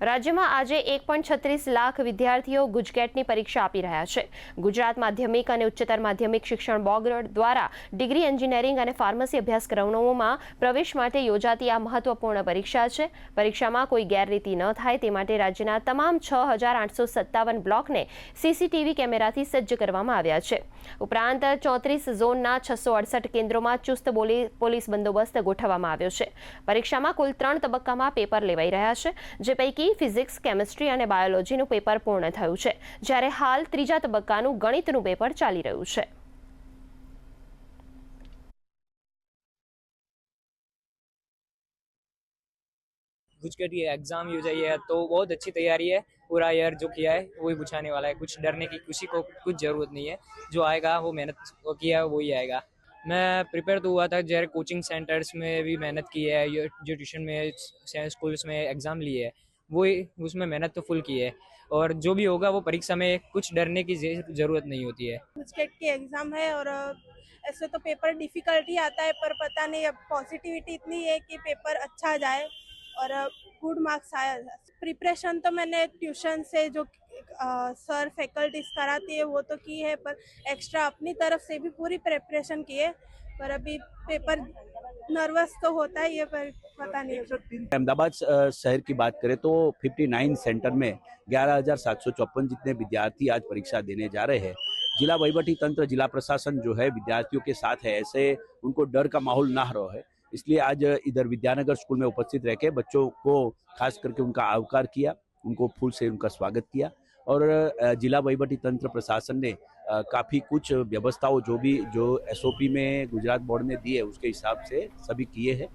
રાજ્યમાં આજે 1.36 લાખ વિદ્યાર્થીઓ ગુજકેટની પરીક્ષા આપી રહ્યા છે। ગુજરાત માધ્યમિક અને ઉચ્ચતર માધ્યમિક શિક્ષણ બોર્ડ દ્વારા ડિગ્રી એન્જિનિયરિંગ અને ફાર્મસી અભ્યાસક્રમોમાં પ્રવેશ માટે યોજાતી આ મહત્વપૂર્ણ પરીક્ષા છે। પરીક્ષામાં કોઈ ગેરરીતિ ન થાય તે માટે રાજ્યના તમામ 6,857 બ્લોકને સીસીટીવી કેમેરાથી સજ્જ કરવામાં આવ્યા છે। ઉપરાંત 34 ઝોનના 668 કેન્દ્રોમાં ચુસ્ત પોલીસ બંદોબસ્ત ગોઠવવામાં આવ્યો છે। પરીક્ષામાં કુલ 3 તબક્કામાં પેપર લેવાઈ રહ્યા છે, જે પૈકી ફિઝિક્સ, કેમિસ્ટ્રી અને બાયોલોજીનું પેપર પૂર્ણ થયું છે, જ્યારે હાલ ત્રીજા તબક્કાનું ગણિતનું પેપર ચાલી રહ્યું છે। गुजकेट की एग्जाम यूज है तो बहुत अच्छी तैयारी है। पूरा ईयर जो किया है वही पूछाने वाला है, कुछ डरने की किसी को कुछ ज़रूरत नहीं है। जो आएगा वो मेहनत किया है वही आएगा। मैं प्रिपेयर तो हुआ था, जैसे कोचिंग सेंटर्स में भी मेहनत की है, जो ट्यूशन में स्कूल्स में एग्ज़ाम लिए है वही उसमें मेहनत तो फुल की है। और जो भी होगा वो परीक्षा में कुछ डरने की ज़रूरत नहीं होती है। गुजकेट की एग्ज़ाम है और ऐसे तो पेपर डिफ़िकल्ट ही आता है, पर पता नहीं अब पॉजिटिविटी इतनी है कि पेपर अच्छा जाए और गुड मार्क्स आया। प्रिपरेशन तो मैंने ट्यूशन से जो सर फैकल्टीज कराती है वो तो की है, पर एक्स्ट्रा अपनी तरफ से भी पूरी प्रिपरेशन की है। पर अभी पेपर नर्वस तो होता ही है, पर पता नहीं। अहमदाबाद शहर की बात करें तो 59 सेंटर में 11,754 जितने विद्यार्थी आज परीक्षा देने जा रहे हैं। जिला वहीवटी तंत्र, जिला प्रशासन जो है विद्यार्थियों के साथ है, ऐसे उनको डर का माहौल ना रहे, इसलिए आज इधर विद्यानगर स्कूल में उपस्थित रह के बच्चों को खास करके उनका आवकार किया, उनको फूल से उनका स्वागत किया। और जिला वहीवटी तंत्र प्रशासन ने काफ़ी कुछ व्यवस्थाओं जो SOP में गुजरात बोर्ड ने दी है उसके हिसाब से सभी किए हैं।